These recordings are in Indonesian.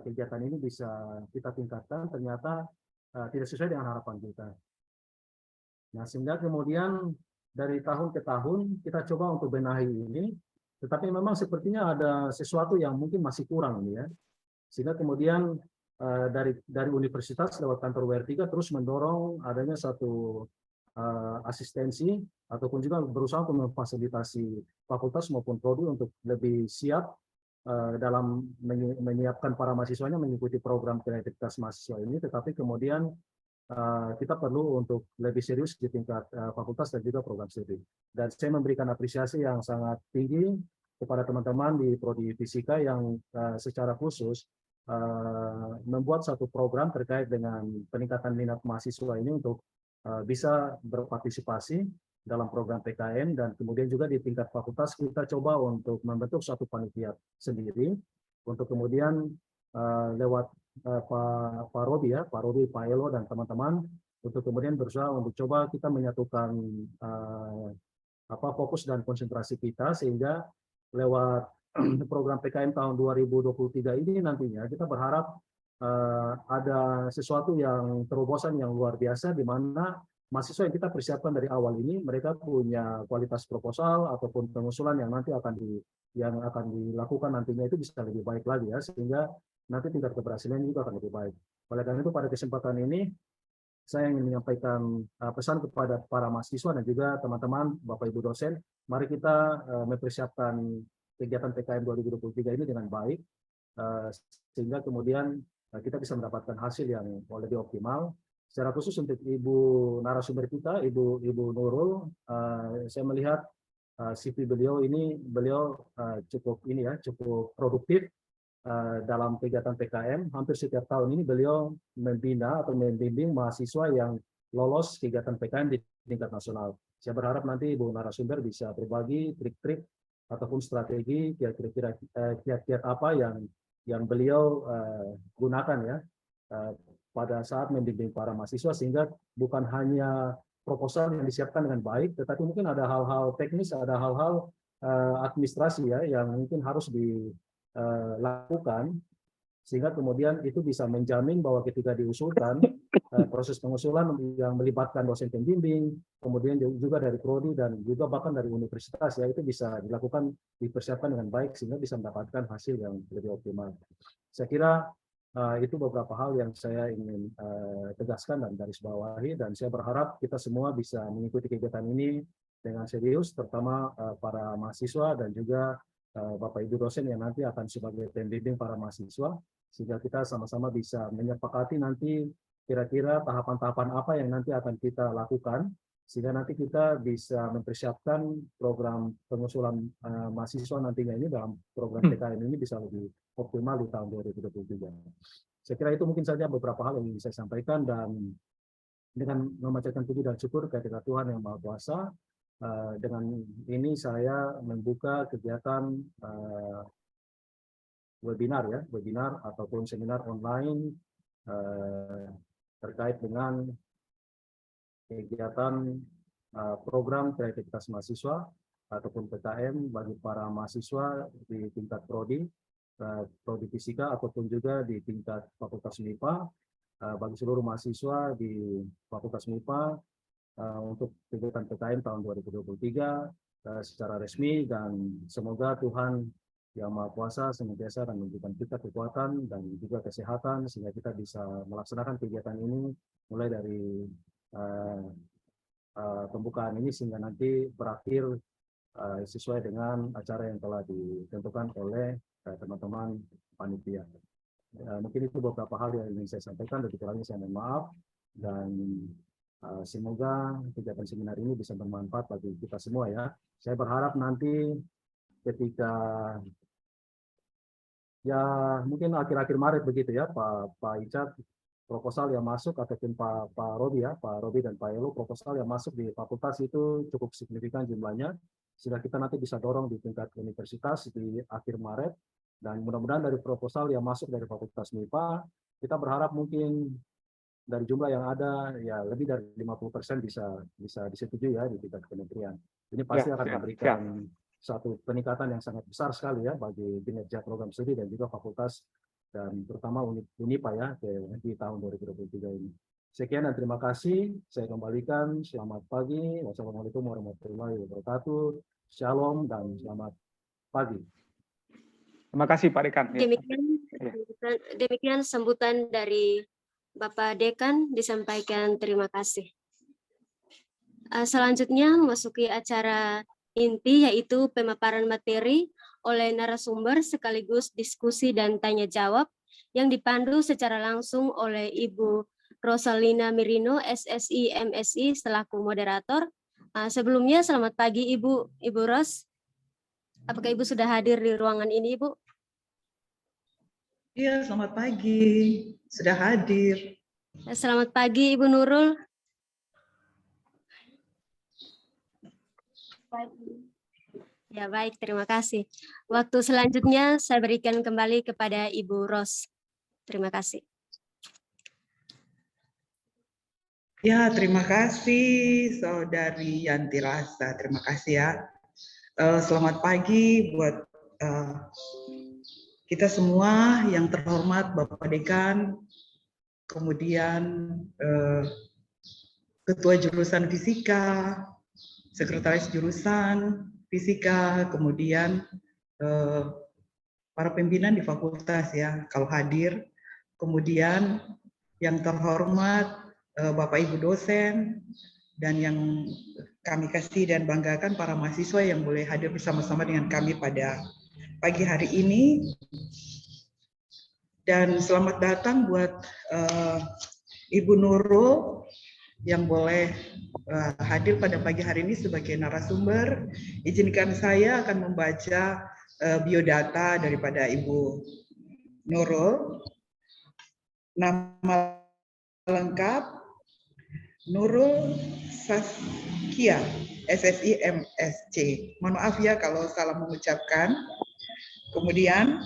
kegiatan ini bisa kita tingkatkan, ternyata tidak sesuai dengan harapan kita. Nah, sehingga kemudian dari tahun ke tahun kita coba untuk benahi ini, tetapi memang sepertinya ada sesuatu yang mungkin masih kurang ya. Sehingga kemudian dari universitas lewat kantor WR3 terus mendorong adanya satu asistensi ataupun juga berusaha untuk memfasilitasi fakultas maupun prodi untuk lebih siap dalam menyiapkan para mahasiswanya mengikuti program kreativitas mahasiswa ini, tetapi kemudian kita perlu untuk lebih serius di tingkat fakultas dan juga program studi. Dan saya memberikan apresiasi yang sangat tinggi kepada teman-teman di Prodi Fisika yang secara khusus membuat satu program terkait dengan peningkatan minat mahasiswa ini untuk bisa berpartisipasi dalam program PKN, dan kemudian juga di tingkat fakultas kita coba untuk membentuk satu panitia sendiri untuk kemudian lewat Pak Robi ya, Pak Robi, Pak Elo dan teman-teman untuk kemudian berusaha untuk coba kita menyatukan fokus dan konsentrasi kita sehingga lewat program PKN tahun 2023 ini nantinya kita berharap ada sesuatu yang terobosan yang luar biasa di mana mahasiswa yang kita persiapkan dari awal ini mereka punya kualitas proposal ataupun pengusulan yang nanti akan dilakukan nantinya itu bisa lebih baik lagi ya, sehingga nanti tingkat keberhasilan juga akan lebih baik. Oleh karena itu pada kesempatan ini saya ingin menyampaikan pesan kepada para mahasiswa dan juga teman-teman Bapak Ibu dosen, mari kita mempersiapkan kegiatan PKM 2023 ini dengan baik sehingga kemudian kita bisa mendapatkan hasil yang lebih optimal. Secara khusus untuk Ibu narasumber kita, Ibu Nurul, saya melihat CV beliau cukup produktif dalam kegiatan PKM. Hampir setiap tahun ini beliau membina atau membimbing mahasiswa yang lolos kegiatan PKM di tingkat nasional. Saya berharap nanti Ibu narasumber bisa berbagi trik-trik ataupun strategi kiat-kiat apa yang beliau gunakan ya pada saat membimbing para mahasiswa, sehingga bukan hanya proposal yang disiapkan dengan baik, tetapi mungkin ada hal-hal teknis, ada hal-hal administrasi ya yang mungkin harus dilakukan sehingga kemudian itu bisa menjamin bahwa ketika diusulkan proses pengusulan yang melibatkan dosen pembimbing, kemudian juga dari prodi dan juga bahkan dari universitas ya, itu bisa dilakukan, dipersiapkan dengan baik sehingga bisa mendapatkan hasil yang lebih optimal. Saya kira itu beberapa hal yang saya ingin tegaskan dan garis bawahi, dan saya berharap kita semua bisa mengikuti kegiatan ini dengan serius, terutama para mahasiswa dan juga Bapak Ibu dosen yang nanti akan sebagai pembimbing para mahasiswa, sehingga kita sama-sama bisa menyepakati nanti kira-kira tahapan-tahapan apa yang nanti akan kita lakukan, sehingga nanti kita bisa mempersiapkan program pengusulan mahasiswa nantinya ini dalam program PKN ini bisa lebih optimal di tahun 2023. Saya kira itu mungkin saja beberapa hal yang ingin saya sampaikan, dan dengan memanjatkan puji dan syukur kepada Tuhan Yang Maha Kuasa, dengan ini saya membuka kegiatan webinar ataupun seminar online terkait dengan kegiatan program kreativitas mahasiswa ataupun PKM bagi para mahasiswa di tingkat prodi fisika ataupun juga di tingkat fakultas MIPA, bagi seluruh mahasiswa di fakultas MIPA untuk kegiatan PKM tahun 2023 secara resmi, dan semoga Tuhan Yang Maha Kuasa senantiasa akan memberikan kita kekuatan dan juga kesehatan sehingga kita bisa melaksanakan kegiatan ini mulai dari pembukaan ini sehingga nanti berakhir sesuai dengan acara yang telah ditentukan oleh teman-teman panitia. Mungkin itu beberapa hal yang ingin saya sampaikan, dan kurangnya saya mohon maaf, dan semoga kegiatan seminar ini bisa bermanfaat bagi kita semua ya. Saya berharap nanti ketika ya mungkin akhir-akhir Maret begitu ya, Pak Icat, proposal yang masuk ataupun Pak Robi ya, Pak Robi dan Pak Elo, proposal yang masuk di fakultas itu cukup signifikan jumlahnya, sehingga kita nanti bisa dorong di tingkat universitas di akhir Maret, dan mudah-mudahan dari proposal yang masuk dari fakultas MIPA, kita berharap mungkin dari jumlah yang ada ya lebih dari 50% bisa disetujui ya di tingkat kementerian. Ini pasti akan memberikan satu peningkatan yang sangat besar sekali ya bagi kinerja program studi dan juga fakultas dan terutama UNIPA ya di tahun 2023 ini. Sekian dan terima kasih. Saya kembalikan. Selamat pagi. Wassalamualaikum warahmatullahi wabarakatuh. Shalom dan selamat pagi. Terima kasih Pak Dekan. Demikian sambutan dari Bapak Dekan, disampaikan terima kasih. Selanjutnya memasuki acara inti, yaitu pemaparan materi oleh narasumber sekaligus diskusi dan tanya jawab yang dipandu secara langsung oleh Ibu Rosalina Mirino, SSI MSI selaku moderator. Sebelumnya selamat pagi Ibu Ros. Apakah Ibu sudah hadir di ruangan ini, Ibu? Iya, selamat pagi. Sudah hadir. Selamat pagi Ibu Nurul. Ya baik, terima kasih. Waktu selanjutnya saya berikan kembali kepada Ibu Ros. Terima kasih. Ya, terima kasih Saudari Yanti Rasa. Terima kasih ya. Selamat pagi buat kita semua yang terhormat Bapak Dekan, kemudian Ketua Jurusan Fisika, Sekretaris Jurusan Fisika, kemudian para pimpinan di fakultas ya kalau hadir, kemudian yang terhormat Bapak Ibu dosen, dan yang kami kasih dan banggakan para mahasiswa yang boleh hadir bersama-sama dengan kami pada pagi hari ini. Dan selamat datang buat Ibu Nurul yang boleh hadir pada pagi hari ini sebagai narasumber. Izinkan saya akan membaca biodata daripada Ibu Nurul. Nama lengkap Nurul Saskia, SSI MSC. Mohon maaf ya kalau salah mengucapkan. Kemudian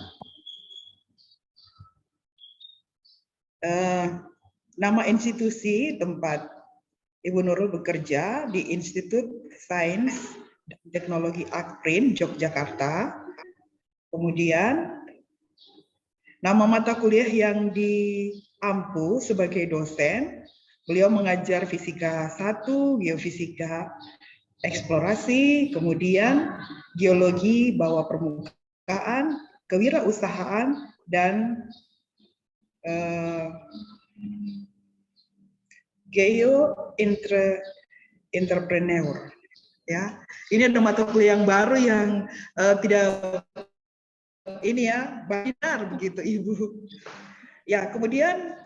nama institusi tempat Ibu Nurul bekerja di Institut Sains dan Teknologi Akprin, Yogyakarta. Kemudian nama mata kuliah yang diampu sebagai dosen, beliau mengajar fisika 1, geofisika eksplorasi, kemudian geologi bawah permukaan, kewirausahaan, dan entrepreneur. Ya, ini ada mata kuliah yang baru yang tidak ini ya benar begitu Ibu. Ya, kemudian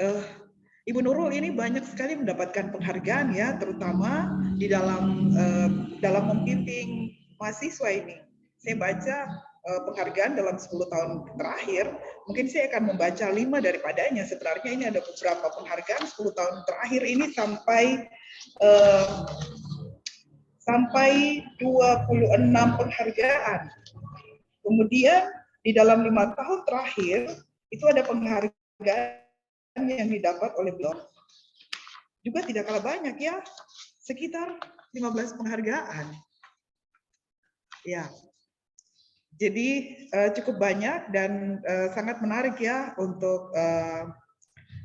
Ibu Nurul ini banyak sekali mendapatkan penghargaan ya, terutama di dalam membimbing mahasiswa ini. Saya baca penghargaan dalam 10 tahun terakhir, mungkin saya akan membaca 5 daripadanya. Sebenarnya ini ada beberapa penghargaan 10 tahun terakhir ini sampai 26 penghargaan. Kemudian di dalam 5 tahun terakhir itu ada penghargaan yang didapat oleh beliau juga tidak kalah banyak ya, sekitar 15 penghargaan. Ya, jadi cukup banyak dan sangat menarik ya untuk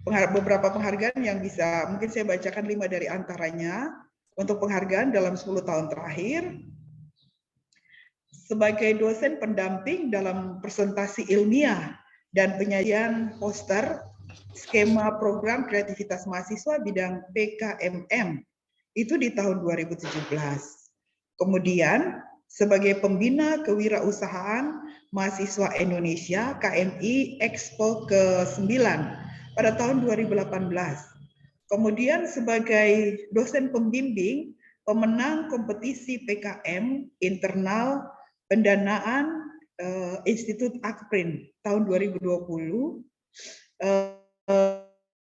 beberapa penghargaan yang bisa mungkin saya bacakan 5 dari antaranya. Untuk penghargaan dalam 10 tahun terakhir sebagai dosen pendamping dalam presentasi ilmiah dan penyajian poster skema program kreativitas mahasiswa bidang PKMM itu di tahun 2017. Kemudian sebagai pembina kewirausahaan mahasiswa Indonesia KMI Expo ke-9 pada tahun 2018. Kemudian sebagai dosen pembimbing pemenang kompetisi PKM internal pendanaan Institut Akprin tahun 2020.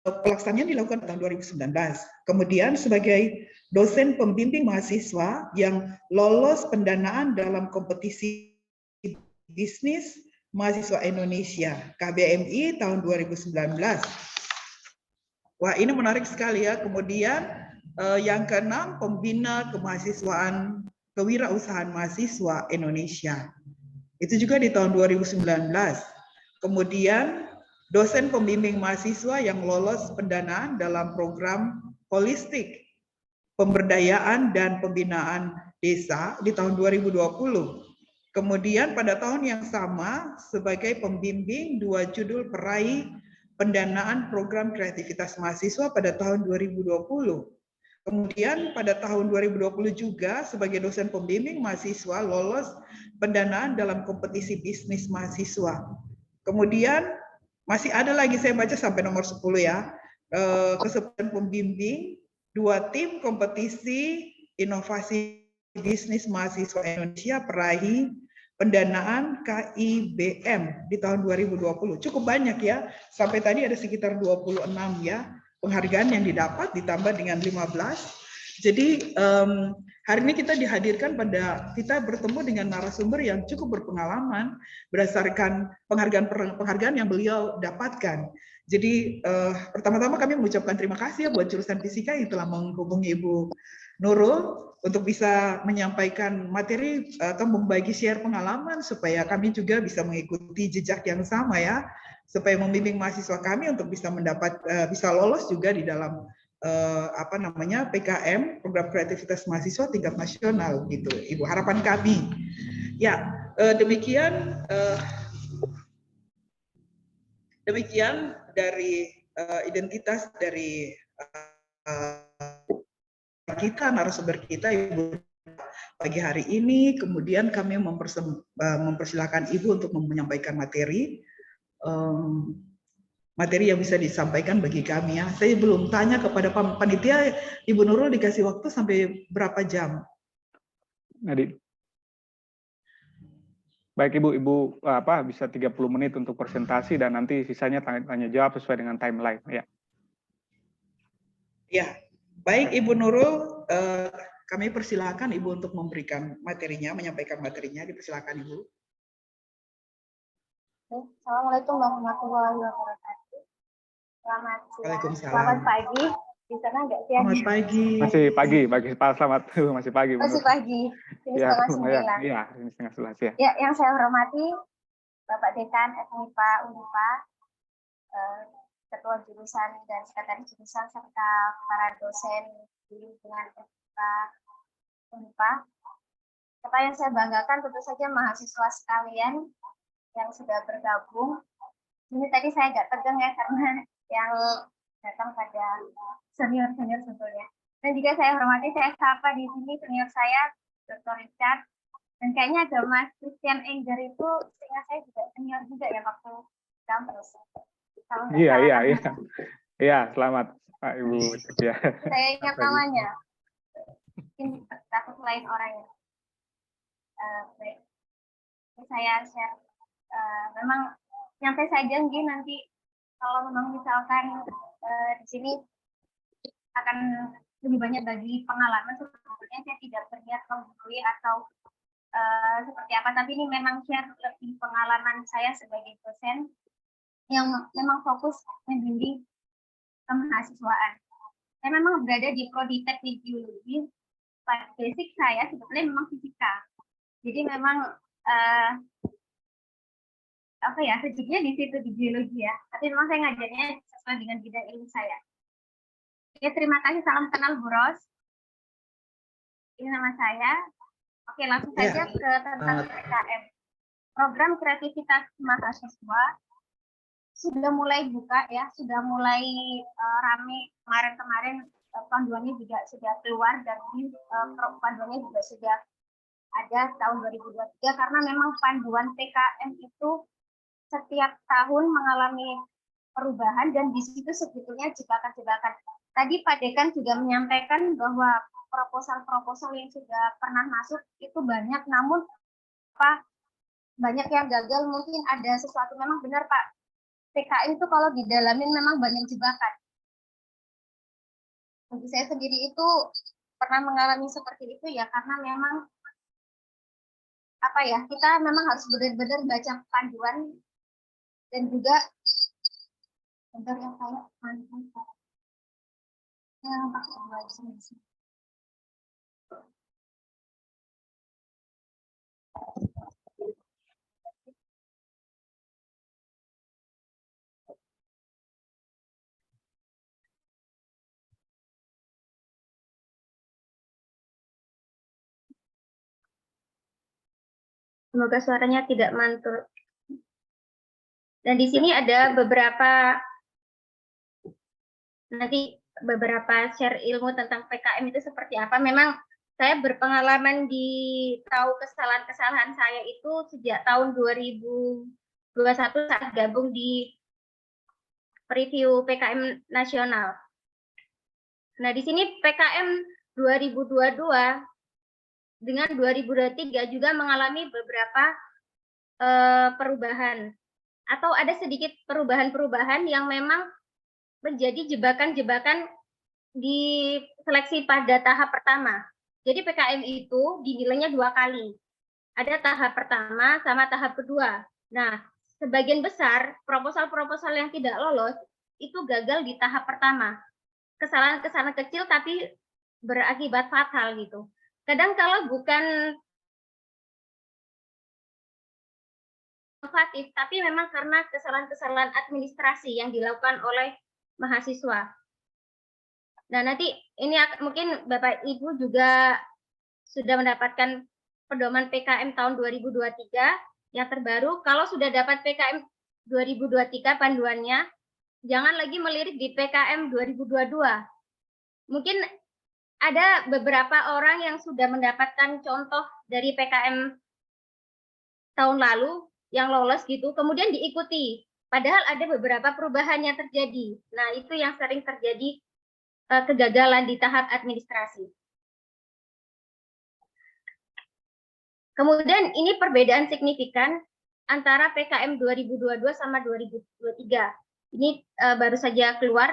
Pelaksanaannya dilakukan tahun 2019. Kemudian sebagai dosen pembimbing mahasiswa yang lolos pendanaan dalam kompetisi bisnis mahasiswa Indonesia KBMI tahun 2019. Wah, ini menarik sekali ya. Kemudian yang keenam, pembina kemahasiswaan kewirausahaan mahasiswa Indonesia. Itu juga di tahun 2019. Kemudian dosen pembimbing mahasiswa yang lolos pendanaan dalam program holistik pemberdayaan dan pembinaan desa di tahun 2020. Kemudian pada tahun yang sama sebagai pembimbing 2 judul peraih pendanaan program kreativitas mahasiswa pada tahun 2020. Kemudian pada tahun 2020 juga sebagai dosen pembimbing mahasiswa lolos pendanaan dalam kompetisi bisnis mahasiswa. Kemudian masih ada lagi, saya baca sampai nomor 10 ya, kesempatan pembimbing 2 tim kompetisi inovasi bisnis mahasiswa Indonesia peraih pendanaan KIBM di tahun 2020. Cukup banyak ya, sampai tadi ada sekitar 26 ya penghargaan yang didapat ditambah dengan 15. Jadi hari ini kita dihadirkan kita bertemu dengan narasumber yang cukup berpengalaman berdasarkan penghargaan yang beliau dapatkan. Jadi pertama-tama kami mengucapkan terima kasih ya buat jurusan fisika yang telah menghubungi Ibu Nurul untuk bisa menyampaikan materi atau membagi share pengalaman supaya kami juga bisa mengikuti jejak yang sama ya, supaya membimbing mahasiswa kami untuk bisa bisa lolos juga di dalam PKM, program kreativitas mahasiswa tingkat nasional gitu, Ibu, harapan kami. Ya, demikian dari identitas dari kita, narasumber kita Ibu pagi hari ini. Kemudian kami mempersilahkan Ibu untuk menyampaikan materi yang bisa disampaikan bagi kami ya. Saya belum tanya kepada panitia, Ibu Nurul dikasih waktu sampai berapa jam? Nadine. Baik Ibu bisa 30 menit untuk presentasi dan nanti sisanya tanya jawab sesuai dengan timeline ya. Ya, baik Ibu Nurul, kami persilakan Ibu untuk memberikan materinya, menyampaikan materinya, dipersilakan Ibu. Assalamualaikum warahmatullahi wabarakatuh. Selamat siang. Selamat pagi. Di sana nggak siang? Selamat pagi. Masih pagi, selamat. Masih pagi. Masih pagi. Ini ya, setengah 9. Iya, ini setengah 11 ya. Ya, yang saya hormati Bapak Dekan FMIPA Unpa, Ketua Jurusan dan Sekretaris Jurusan serta para dosen di lingkungan FMIPA Unpa. Serta yang saya banggakan tentu saja mahasiswa sekalian yang sudah bergabung. Ini tadi saya agak tegang ya karena yang datang pada senior-senior sebetulnya. Dan juga saya hormati, saya sapa di sini senior saya, Dr. Richard. Dan kayaknya ada Mas Christian Engger itu, seingat saya juga senior juga ya waktu kampus. Iya, selamat Pak Ibu. Ya. Saya ingat namanya. Mungkin takut lain orangnya. Baik. Saya share. Memang nyantai saja nanti kalau memang misalkan di sini akan lebih banyak bagi pengalaman, sebetulnya saya tidak berniat menggurui atau seperti apa, tapi ini memang share lebih pengalaman saya sebagai dosen yang memang fokus membimbing kemahasiswaan. Saya memang berada di prodi teknik biologi, basic saya sebetulnya memang fisika. Jadi memang rezekinya di situ di biologi ya. Tapi memang saya ngajarnya sesuai dengan bidang ilmu saya. Oke, terima kasih. Salam kenal Bu Ros. Ini nama saya. Oke, langsung saja ke tentang PKM. Program kreativitas mahasiswa sudah mulai buka ya, sudah mulai rame kemarin panduannya juga sudah keluar dan ini panduannya juga sudah ada tahun 2023 karena memang panduan PKM itu setiap tahun mengalami perubahan dan di situ sebetulnya jebakan-jebakan. Tadi Pak Dekan juga menyampaikan bahwa proposal-proposal yang sudah pernah masuk itu banyak, namun banyak yang gagal. Mungkin ada sesuatu, memang benar Pak, PKM itu kalau didalamin memang banyak jebakan. Bagi saya sendiri itu pernah mengalami seperti itu ya, karena memang kita memang harus benar-benar baca panduan dan juga bentar yang saya Semoga suaranya tidak mantul. Dan di sini ada beberapa share ilmu tentang PKM itu seperti apa. Memang saya berpengalaman tahu kesalahan-kesalahan saya itu sejak tahun 2021 saat gabung di preview PKM nasional. Nah, di sini PKM 2022 dengan 2023 juga mengalami beberapa perubahan atau ada sedikit perubahan-perubahan yang memang menjadi jebakan-jebakan di seleksi pada tahap pertama. Jadi PKM itu dinilainya 2 kali. Ada tahap pertama sama tahap kedua. Nah, sebagian besar proposal-proposal yang tidak lolos itu gagal di tahap pertama. Kesalahan-kesalahan kecil tapi berakibat fatal gitu. Kadang kalau bukan inovatif, tapi memang karena kesalahan-kesalahan administrasi yang dilakukan oleh mahasiswa. Nah, nanti ini mungkin Bapak Ibu juga sudah mendapatkan pedoman PKM tahun 2023 yang terbaru. Kalau sudah dapat PKM 2023 panduannya, jangan lagi melirik di PKM 2022. Mungkin ada beberapa orang yang sudah mendapatkan contoh dari PKM tahun lalu yang lolos gitu, kemudian diikuti. Padahal ada beberapa perubahan yang terjadi. Nah, itu yang sering terjadi kegagalan di tahap administrasi. Kemudian ini perbedaan signifikan antara PKM 2022 sama 2023. Ini baru saja keluar.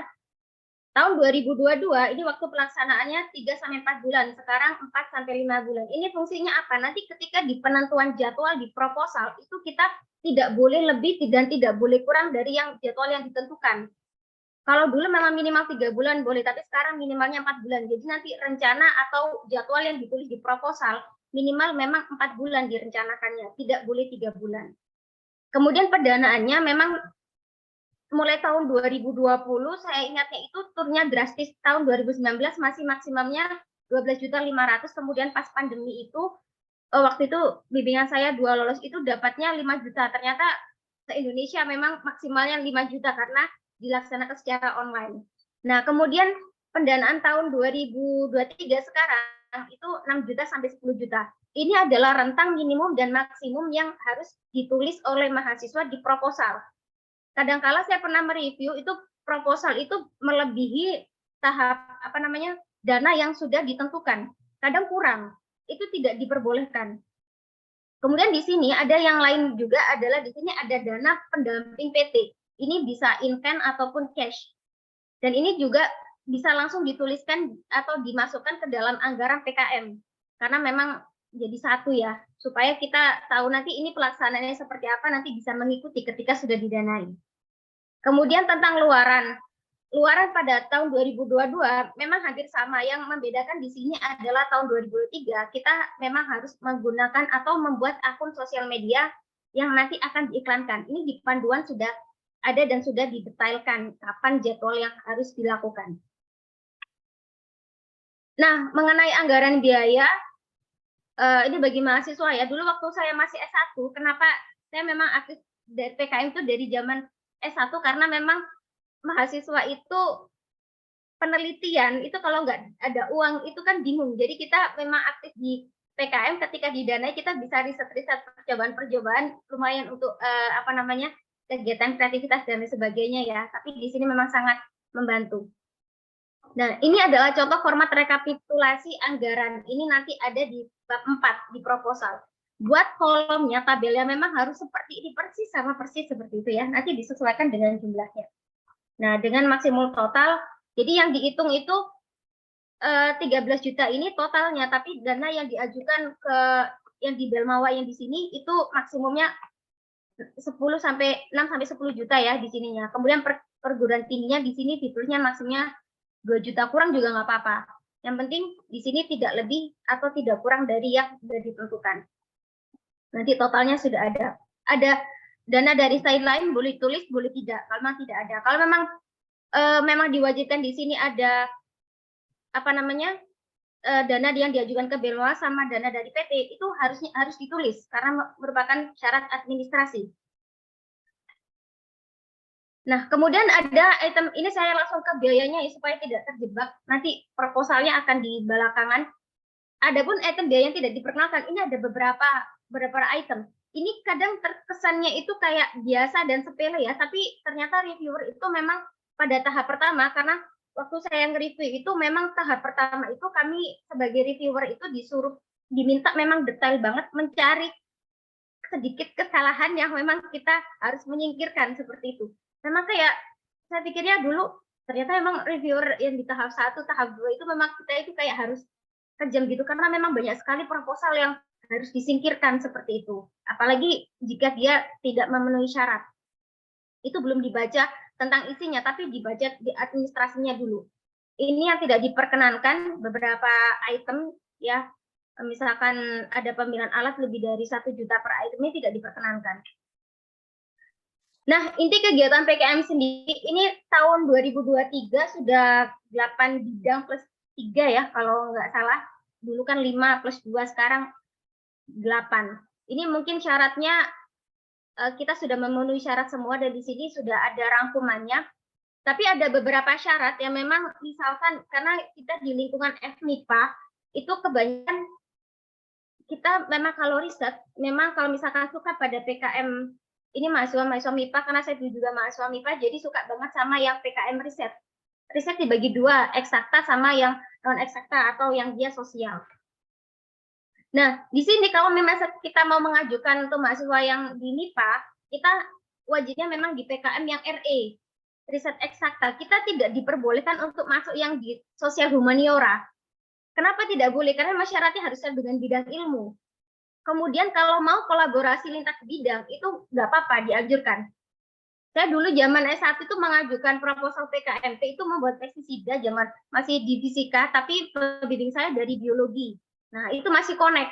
Tahun 2022 ini waktu pelaksanaannya 3-4 bulan, sekarang 4-5 bulan. Ini fungsinya apa? Nanti ketika di penentuan jadwal di proposal itu kita tidak boleh lebih dan tidak boleh kurang dari yang jadwal yang ditentukan. Kalau dulu memang minimal 3 bulan boleh, tapi sekarang minimalnya 4 bulan. Jadi nanti rencana atau jadwal yang ditulis di proposal minimal memang 4 bulan direncanakannya, tidak boleh 3 bulan. Kemudian pendanaannya memang mulai tahun 2020 saya ingatnya itu turunnya drastis. Tahun 2019 masih maksimumnya 12.500.000, kemudian pas pandemi itu waktu itu bimbingan saya 2 lolos itu dapatnya 5 juta. Ternyata se-Indonesia memang maksimalnya 5 juta karena dilaksanakan secara online. Nah, kemudian pendanaan tahun 2023 sekarang itu 6 juta sampai 10 juta. Ini adalah rentang minimum dan maksimum yang harus ditulis oleh mahasiswa di proposal. Kadangkala saya pernah mereview itu proposal itu melebihi tahap dana yang sudah ditentukan. Kadang kurang, itu tidak diperbolehkan. Kemudian di sini ada yang lain juga adalah di sini ada dana pendamping PT. Ini bisa in-kind ataupun cash. Dan ini juga bisa langsung dituliskan atau dimasukkan ke dalam anggaran PKM. Karena memang jadi satu ya, supaya kita tahu nanti ini pelaksanaannya seperti apa, nanti bisa mengikuti ketika sudah didanai. Kemudian tentang luaran. Luaran pada tahun 2022 memang hampir sama. Yang membedakan di sini adalah tahun 2023 kita memang harus menggunakan atau membuat akun sosial media yang nanti akan diiklankan. Ini di panduan sudah ada dan sudah didetailkan kapan jadwal yang harus dilakukan. Nah, mengenai anggaran biaya, ini bagi mahasiswa ya. Dulu waktu saya masih S1, kenapa saya memang aktif dari PKM itu dari zaman S1 karena memang mahasiswa itu penelitian itu kalau nggak ada uang itu kan bingung. Jadi kita memang aktif di PKM ketika didanai kita bisa riset-riset percobaan-percobaan lumayan untuk kegiatan kreativitas dan sebagainya ya. Tapi di sini memang sangat membantu. Nah, ini adalah contoh format rekapitulasi anggaran. Ini nanti ada di bab 4 di proposal. Buat kolomnya, tabelnya memang harus seperti ini persis sama persis seperti itu ya. Nanti disesuaikan dengan jumlahnya. Nah, dengan maksimum total, jadi yang dihitung itu 13 juta ini totalnya, tapi dana yang diajukan ke yang di Belmawa yang di sini itu maksimumnya 6 sampai 10 juta ya di sininya. Kemudian perguruan tingginya di sini ditulisnya maksimumnya 2 juta, kurang juga nggak apa-apa. Yang penting di sini tidak lebih atau tidak kurang dari yang sudah ditentukan. Nanti totalnya sudah ada. Ada dana dari sideline boleh tulis, boleh tidak. Kalau memang tidak ada. Kalau memang diwajibkan di sini ada dana yang diajukan ke Belwa sama dana dari PT itu harus ditulis karena merupakan syarat administrasi. Nah, kemudian ada item ini saya langsung ke biayanya ya, supaya tidak terjebak. Nanti proposalnya akan di belakangan. Adapun item biaya yang tidak diperkenalkan, ini ada beberapa item. Ini kadang terkesannya itu kayak biasa dan sepele ya, tapi ternyata reviewer itu memang pada tahap pertama, karena waktu saya nge-review itu memang tahap pertama itu kami sebagai reviewer itu diminta memang detail banget mencari sedikit kesalahan yang memang kita harus menyingkirkan seperti itu. Memang kayak saya pikirnya dulu ternyata memang reviewer yang di tahap 1, tahap 2 itu memang kita itu kayak harus kejam gitu karena memang banyak sekali proposal yang harus disingkirkan seperti itu. Apalagi jika dia tidak memenuhi syarat. Itu belum dibaca tentang isinya, tapi dibaca di administrasinya dulu. Ini yang tidak diperkenankan, beberapa item ya, misalkan ada pemilihan alat lebih dari 1 juta per item ini tidak diperkenankan. Nah, inti kegiatan PKM sendiri ini tahun 2023 sudah 8 bidang plus 3 ya, kalau nggak salah. Dulu kan 5 plus 2, sekarang 8. Ini mungkin syaratnya kita sudah memenuhi syarat semua dan di sini sudah ada rangkumannya. Tapi ada beberapa syarat yang memang misalkan karena kita di lingkungan FMIPA itu kebanyakan kita memang kalau riset, memang kalau misalkan suka pada PKM ini mahasiswa MIPA karena saya juga mahasiswa MIPA jadi suka banget sama yang PKM riset. Riset dibagi 2, eksakta sama yang non eksakta atau yang dia sosial. Nah, di sini kalau memang kita mau mengajukan untuk mahasiswa yang di MIPA, kita wajibnya memang di PKM yang RE, riset eksakta. Kita tidak diperbolehkan untuk masuk yang di sosial humaniora. Kenapa tidak boleh? Karena syaratnya harus dengan bidang ilmu. Kemudian kalau mau kolaborasi lintas bidang, itu nggak apa-apa, dianjurkan. Saya dulu zaman S1 itu mengajukan proposal PKMP, itu membuat pestisida zaman masih di fisika, tapi pembimbing saya dari biologi. Nah, itu masih connect.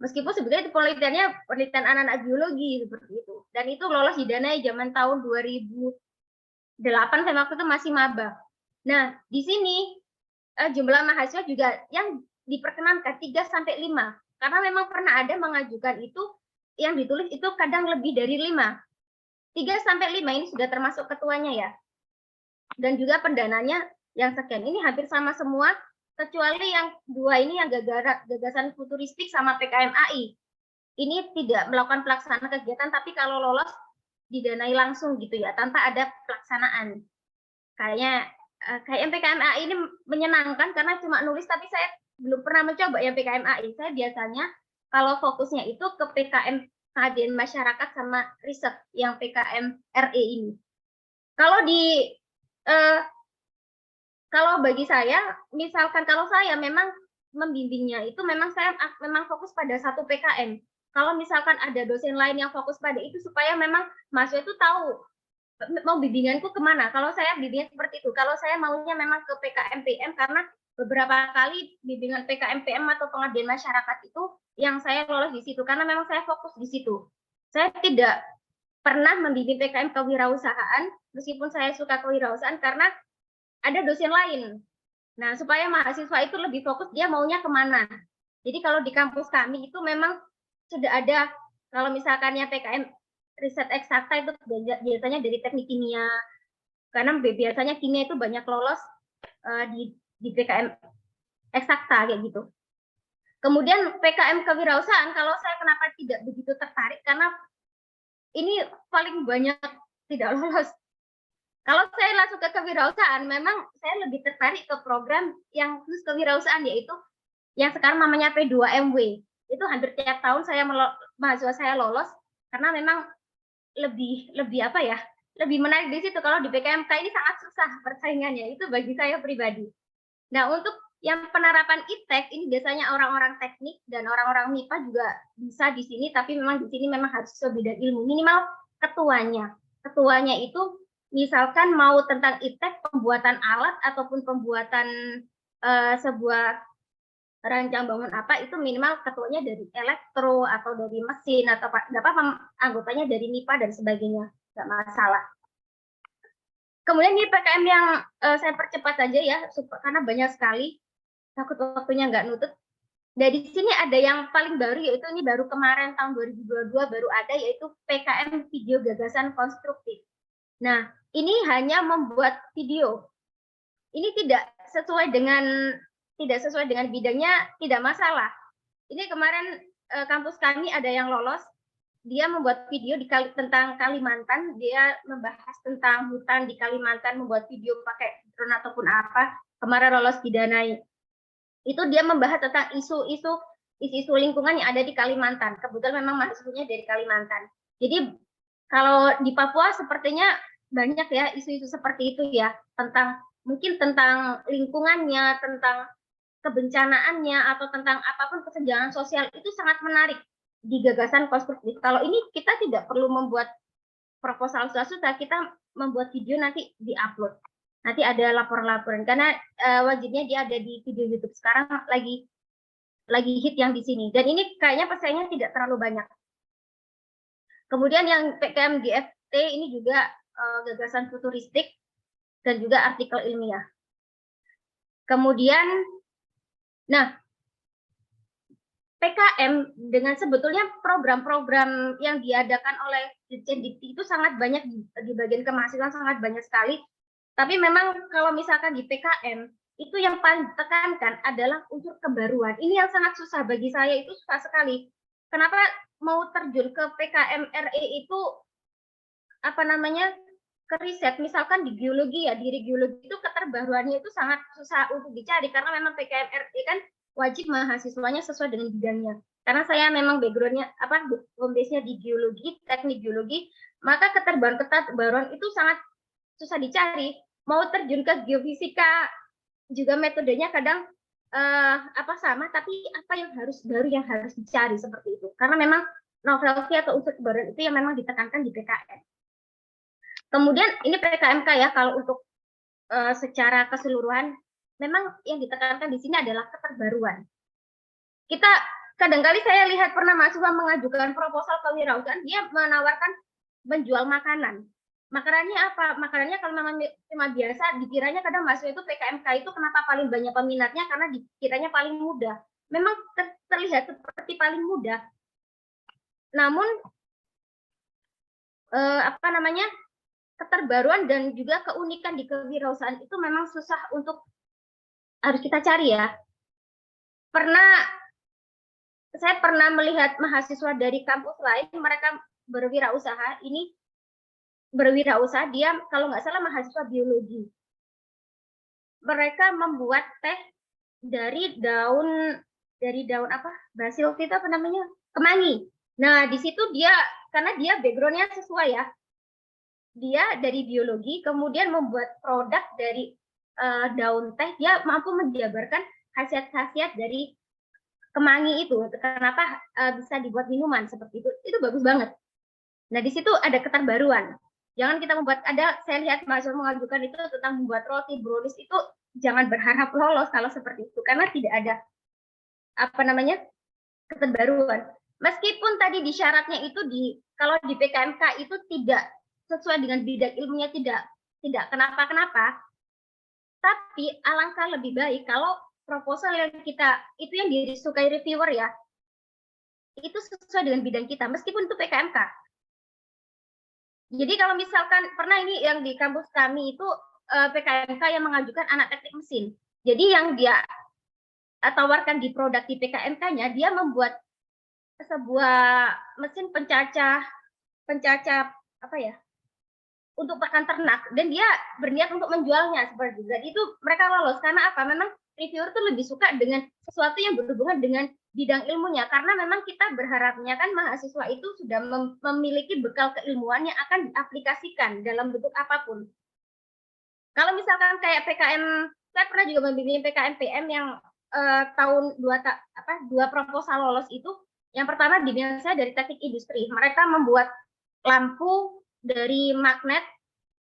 Meskipun sebetulnya itu penelitian anak-anak biologi seperti itu. Dan itu lolos didanai zaman tahun 2008, saya waktu itu masih maba. Nah, di sini jumlah mahasiswa juga yang diperkenankan 3 sampai 5. Karena memang pernah ada mengajukan itu, yang ditulis itu kadang lebih dari 5. 3 sampai 5 ini sudah termasuk ketuanya ya. Dan juga pendananya yang sekian. Ini hampir sama semua. Kecuali yang 2 ini yang gagasan futuristik sama PKM AI. Ini tidak melakukan pelaksanaan kegiatan, tapi kalau lolos didanai langsung gitu ya, tanpa ada pelaksanaan. Kayaknya kayak PKM AI ini menyenangkan karena cuma nulis, tapi saya belum pernah mencoba yang PKM AI. Saya biasanya kalau fokusnya itu ke PKM pengabdian masyarakat sama riset yang PKM RE ini. Kalau bagi saya, misalkan kalau saya memang membimbingnya itu memang saya memang fokus pada satu PKM. Kalau misalkan ada dosen lain yang fokus pada itu supaya memang mahasiswa itu tahu mau bimbinganku kemana. Kalau saya bimbingan seperti itu. Kalau saya maunya memang ke PKM PM karena beberapa kali bimbingan PKM PM atau pengabdian masyarakat itu yang saya lolos di situ karena memang saya fokus di situ. Saya tidak pernah membimbing PKM kewirausahaan meskipun saya suka kewirausahaan karena ada dosen lain. Nah, supaya mahasiswa itu lebih fokus dia maunya kemana. Jadi kalau di kampus kami itu memang sudah ada, kalau misalkannya PKM riset eksakta itu biasanya dari teknik kimia. Karena biasanya kimia itu banyak lolos di PKM eksakta kayak gitu. Kemudian PKM kewirausahaan, kalau saya kenapa tidak begitu tertarik, karena ini paling banyak tidak lolos. Kalau saya langsung ke kewirausahaan, memang saya lebih tertarik ke program yang khusus kewirausahaan, yaitu yang sekarang namanya P2MW. Itu hampir tiap tahun mahasiswa saya lolos, karena memang lebih menarik di situ. Kalau di PKMK ini sangat susah persaingannya, itu bagi saya pribadi. Nah, untuk yang penerapan ITEK, ini biasanya orang-orang teknik dan orang-orang MIPA juga bisa di sini, tapi memang di sini memang harus sesuai bidang ilmu. Minimal ketuanya. Ketuanya itu misalkan mau tentang ITEK, pembuatan alat ataupun pembuatan sebuah rancang bangun apa, itu minimal ketuanya dari elektro atau dari mesin atau anggotanya dari MIPA dan sebagainya, nggak masalah. Kemudian ini PKM yang saya percepat saja ya, karena banyak sekali. takut waktunya nggak nutut. Dari sini ada yang paling baru, yaitu ini baru kemarin tahun 2022 baru ada, yaitu PKM Video Gagasan Konstruktif. Nah, ini hanya membuat video. Ini tidak sesuai dengan bidangnya, tidak masalah. Ini kemarin kampus kami ada yang lolos, dia membuat video tentang Kalimantan, dia membahas tentang hutan di Kalimantan, membuat video pakai drone ataupun apa, kemarin lolos didanai. Itu dia membahas tentang isu-isu lingkungan yang ada di Kalimantan. Kebetulan memang mahasiswanya dari Kalimantan. Jadi kalau di Papua sepertinya banyak ya isu-isu seperti itu ya, mungkin tentang lingkungannya, tentang kebencanaannya, atau tentang apapun kesenjangan sosial, itu sangat menarik di gagasan konstruktif. Kalau ini kita tidak perlu membuat proposal susah-susah, kita membuat video nanti di-upload. Nanti ada laporan-laporan, karena wajibnya dia ada di video YouTube. Sekarang lagi hit yang di sini. Dan ini kayaknya pesaingnya tidak terlalu banyak. Kemudian yang PKM GFT ini juga gagasan futuristik dan juga artikel ilmiah. Kemudian, nah, PKM dengan sebetulnya program-program yang diadakan oleh Dirjen Dikti itu sangat banyak di bagian kemahasiswaan, sangat banyak sekali. Tapi memang kalau misalkan di PKM, itu yang paling ditekankan adalah unsur kebaruan. Ini yang sangat susah bagi saya, itu susah sekali. Kenapa mau terjun ke PKM RE itu, ke riset, misalkan di geologi ya, di geologi itu keterbaruannya itu sangat susah untuk dicari, karena memang PKM RE kan wajib mahasiswanya sesuai dengan bidangnya. Karena saya memang background-nya, home base-nya di geologi, teknik geologi, maka keterbaruan itu sangat susah dicari. Mau terjun ke geofisika juga metodenya kadang sama, tapi apa yang baru yang harus dicari seperti itu. Karena memang novelty atau unsur kebaruan itu yang memang ditekankan di PKM. Kemudian ini PKMK ya, kalau untuk secara keseluruhan memang yang ditekankan di sini adalah keterbaruan. Kita kadang-kali saya lihat pernah mahasiswa mengajukan proposal kewirausahaan, dia menawarkan menjual makanan. Makanannya apa? Makanannya kalau memang cuma biasa, dikiranya kadang mahasiswa itu PKMK itu kenapa paling banyak peminatnya, karena dikiranya paling mudah. Memang terlihat seperti paling mudah. Namun keterbaruan dan juga keunikan di kewirausahaan itu memang susah untuk harus kita cari ya. Saya pernah melihat mahasiswa dari kampus lain, mereka berwirausaha, dia kalau nggak salah mahasiswa biologi. Mereka membuat teh dari daun basil itu apa namanya? Kemangi. Nah, di situ karena dia background-nya sesuai ya. Dia dari biologi, kemudian membuat produk dari daun teh, dia mampu menjabarkan khasiat-khasiat dari kemangi itu. Kenapa bisa dibuat minuman seperti itu? Itu bagus banget. Nah, di situ ada keterbaruan. Jangan kita saya lihat mahasiswa mengajukan itu tentang membuat roti, brownies, itu jangan berharap lolos kalau seperti itu, karena tidak ada keterbaruan. Meskipun tadi di syaratnya itu kalau di PKMK itu tidak sesuai dengan bidang ilmunya, tidak kenapa-kenapa, tapi alangkah lebih baik kalau proposal yang itu yang disukai reviewer ya, itu sesuai dengan bidang kita, meskipun itu PKMK. Jadi kalau misalkan pernah ini yang di kampus kami itu PKMK yang mengajukan anak teknik mesin. Jadi yang dia tawarkan di produk di PKMK-nya, dia membuat sebuah mesin pencacah untuk pakan ternak, dan dia berniat untuk menjualnya seperti itu. Dan itu mereka lolos karena apa? Memang reviewer itu lebih suka dengan sesuatu yang berhubungan dengan bidang ilmunya, karena memang kita berharapnya kan mahasiswa itu sudah memiliki bekal keilmuan yang akan diaplikasikan dalam bentuk apapun. Kalau misalkan kayak PKM, saya pernah juga membimbing PKM PM yang tahun dua proposal lolos itu. Yang pertama bimbingan saya dari teknik industri, mereka membuat lampu dari magnet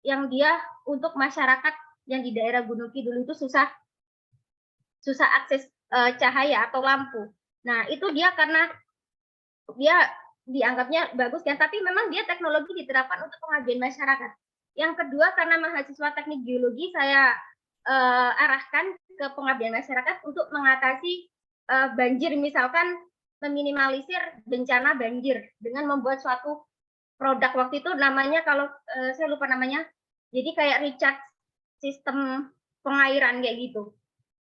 yang dia untuk masyarakat yang di daerah Gunung Kidul itu susah akses cahaya atau lampu. Nah, itu dia karena dia dianggapnya bagus kan, tapi memang dia teknologi diterapkan untuk pengabdian masyarakat. Yang kedua, karena mahasiswa teknik geologi, saya arahkan ke pengabdian masyarakat untuk mengatasi banjir, misalkan meminimalisir bencana banjir dengan membuat suatu produk. Waktu itu namanya, kalau saya lupa namanya, jadi kayak recharge sistem pengairan kayak gitu.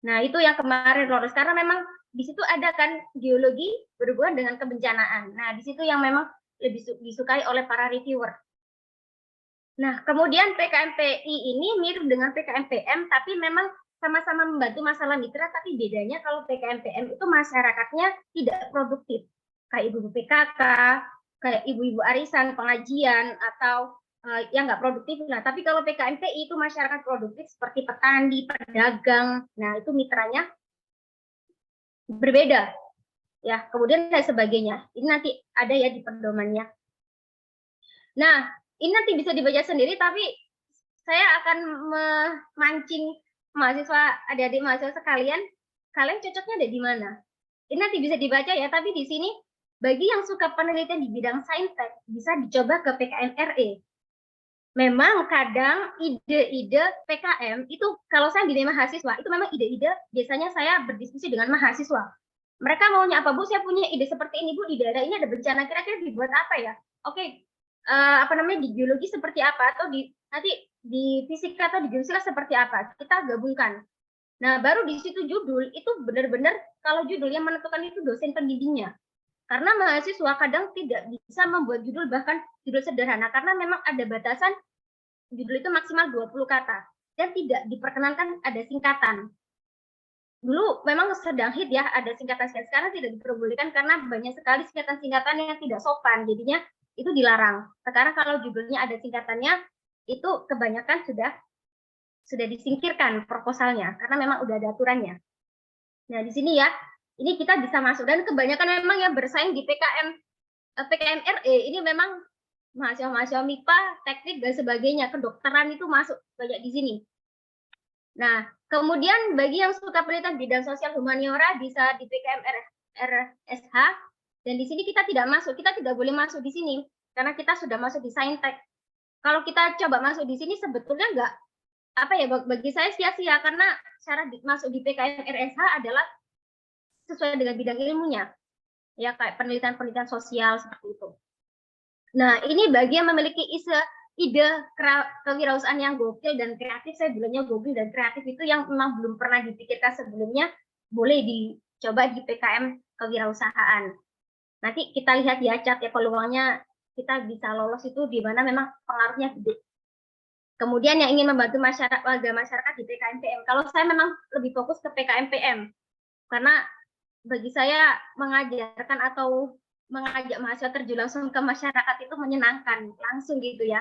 Nah, itu yang kemarin lolos karena memang di situ ada kan geologi berhubungan dengan kebencanaan. Nah, di situ yang memang lebih disukai oleh para reviewer. Nah, kemudian PKMPI ini mirip dengan PKMPM, tapi memang sama-sama membantu masalah mitra, tapi bedanya kalau PKMPM itu masyarakatnya tidak produktif. Kayak ibu PKK, kayak ibu-ibu arisan, pengajian, atau yang nggak produktif. Nah, tapi kalau PKMPI itu masyarakat produktif seperti petani, pedagang. Nah, itu mitranya berbeda. Ya, kemudian dan sebagainya. Ini nanti ada ya di pedomannya. Nah, ini nanti bisa dibaca sendiri, tapi saya akan memancing mahasiswa, adik-adik mahasiswa sekalian, kalian cocoknya ada di mana? Ini nanti bisa dibaca ya, tapi di sini bagi yang suka penelitian di bidang saintek bisa dicoba ke PKM-RE. Memang kadang ide-ide PKM itu kalau saya di mahasiswa itu memang ide-ide biasanya saya berdiskusi dengan mahasiswa. Mereka maunya apa, Bu? Saya punya ide seperti ini, Bu, di daerah ini ada bencana, kira-kira dibuat apa ya? Oke, apa namanya, di geologi seperti apa, atau nanti di fisika atau di geofisika seperti apa, kita gabungkan. Nah, baru di situ judul itu benar-benar, kalau judul yang menentukan itu dosen pendidikannya. Karena mahasiswa kadang tidak bisa membuat judul, bahkan judul sederhana, karena memang ada batasan judul itu maksimal 20 kata dan tidak diperkenankan ada singkatan. Dulu memang sedang hit ya ada singkatan-singkatan, sekarang tidak diperbolehkan karena banyak sekali singkatan-singkatan yang tidak sopan, jadinya itu dilarang. Sekarang kalau judulnya ada singkatannya, itu kebanyakan sudah disingkirkan proposalnya karena memang udah ada aturannya. Nah, di sini ya, ini kita bisa masuk, dan kebanyakan memang yang bersaing di PKM-RE ini memang mahasiswa MIPA, teknik dan sebagainya, kedokteran itu masuk banyak di sini. Nah, kemudian bagi yang suka penelitian bidang sosial humaniora bisa di PKM-RSH, dan di sini kita tidak masuk, kita tidak boleh masuk di sini karena kita sudah masuk di saintek. Kalau kita coba masuk di sini sebetulnya enggak, apa ya, bagi saya sia-sia karena syarat masuk di PKM-RSH adalah sesuai dengan bidang ilmunya, ya kayak penelitian sosial seperti itu. Nah, ini bagi yang memiliki ide kewirausahaan yang gokil dan kreatif, saya bilangnya gokil dan kreatif itu yang memang belum pernah dipikirkan sebelumnya, boleh dicoba di PKM kewirausahaan. Nanti kita lihat ya cat ya peluangnya kita bisa lolos itu di mana memang pengaruhnya gede. Kemudian yang ingin membantu warga masyarakat di PKMPM, kalau saya memang lebih fokus ke PKMPM karena bagi saya mengajarkan atau mengajak mahasiswa terjun langsung ke masyarakat itu menyenangkan, langsung gitu ya.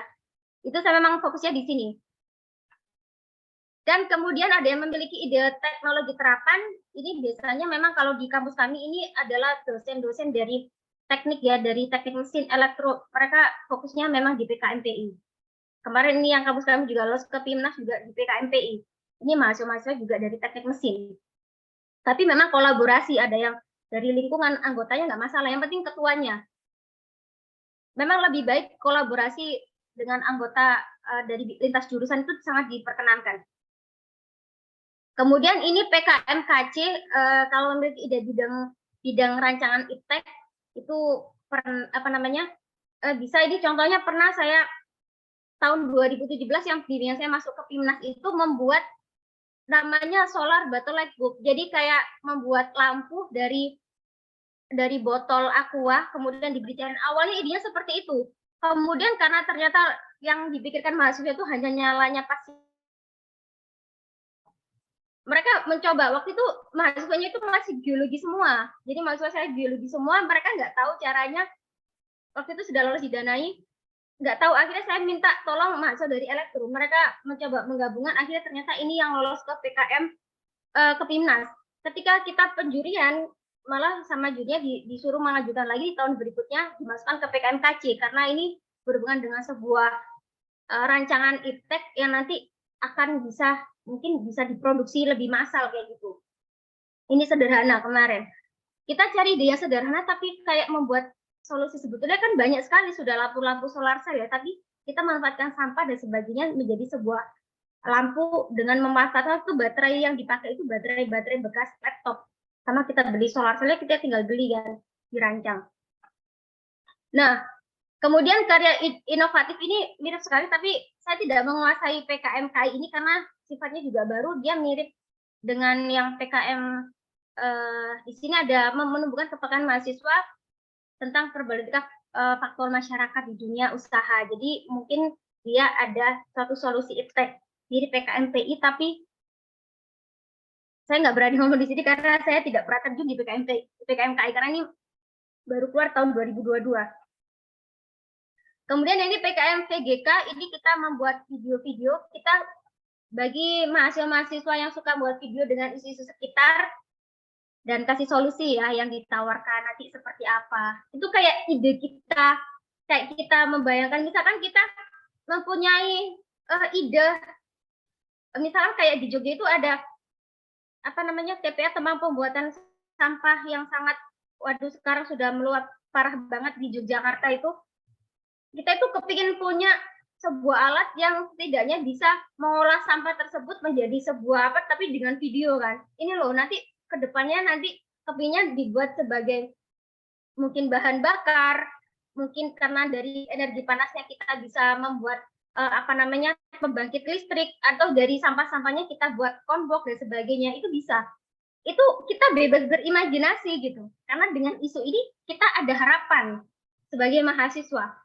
Itu saya memang fokusnya di sini. Dan kemudian ada yang memiliki ide teknologi terapan, ini biasanya memang kalau di kampus kami ini adalah dosen-dosen dari teknik ya, dari teknik mesin elektro, mereka fokusnya memang di PKMPI. Kemarin ini yang kampus kami juga lolos ke PIMNAS juga di PKMPI. Ini mahasiswa-mahasiswa juga dari teknik mesin. Tapi memang kolaborasi, ada yang dari lingkungan anggotanya nggak masalah, yang penting ketuanya. Memang lebih baik kolaborasi dengan anggota dari lintas jurusan itu sangat diperkenankan. Kemudian ini PKMKC, kalau memiliki ide bidang rancangan iptek itu bisa, ini contohnya pernah saya tahun 2017 yang saya masuk ke PIMNAS itu membuat namanya solar bottle light bulb. Jadi kayak membuat lampu dari botol aqua, kemudian diberi cairan. Awalnya idenya seperti itu. Kemudian karena ternyata yang dipikirkan mahasiswa itu hanya nyalanya pas mereka mencoba, waktu itu mahasiswanya itu masih biologi semua. Jadi mahasiswa saya biologi semua, mereka nggak tahu caranya. Waktu itu sudah lulus didanai, nggak tahu. Akhirnya saya minta tolong mahasiswa dari elektro. Mereka mencoba menggabungkan, akhirnya ternyata ini yang lolos ke PKM ke PIMNAS. Ketika kita penjurian, malah sama jurinya disuruh mengajukan lagi di tahun berikutnya dimasukkan ke PKMKC karena ini berhubungan dengan sebuah rancangan iptek yang nanti akan mungkin bisa diproduksi lebih massal kayak gitu. Ini sederhana kemarin. Kita cari ide yang sederhana tapi kayak membuat solusi, sebetulnya kan banyak sekali sudah lampu-lampu solar cell ya, tapi kita manfaatkan sampah dan sebagainya menjadi sebuah lampu dengan memanfaatkan tuh baterai yang dipakai itu baterai bekas laptop. Sama kita beli solar cell kita tinggal beli kan, dirancang. Nah, kemudian karya inovatif ini mirip sekali, tapi saya tidak menguasai PKM-KI ini karena sifatnya juga baru. Dia mirip dengan yang PKM di sini ada menumbuhkan kepekaan mahasiswa tentang problematika faktor masyarakat di dunia usaha. Jadi mungkin dia ada suatu solusi iptek di PKMPI, tapi saya nggak berani ngomong di sini karena saya tidak pernah terjun di PKMKI karena ini baru keluar tahun 2022. Kemudian ini PKM-VGK, ini kita membuat video-video, kita bagi mahasiswa-mahasiswa yang suka buat video dengan isu-isu sekitar dan kasih solusi ya yang ditawarkan nanti seperti apa. Itu kayak ide kita, kayak kita membayangkan misalkan kita mempunyai ide, misalkan kayak di Jogja itu ada TPA tentang pembuatan sampah yang sangat, waduh sekarang sudah meluap parah banget di Yogyakarta itu. Kita itu kepingin punya sebuah alat yang setidaknya bisa mengolah sampah tersebut menjadi sebuah tapi dengan video kan. Ini loh nanti kedepannya nanti kepingin dibuat sebagai mungkin bahan bakar, mungkin karena dari energi panasnya kita bisa membuat pembangkit listrik, atau dari sampah-sampahnya kita buat konbok dan sebagainya, itu bisa. Itu kita bebas berimajinasi gitu. Karena dengan isu ini kita ada harapan sebagai mahasiswa.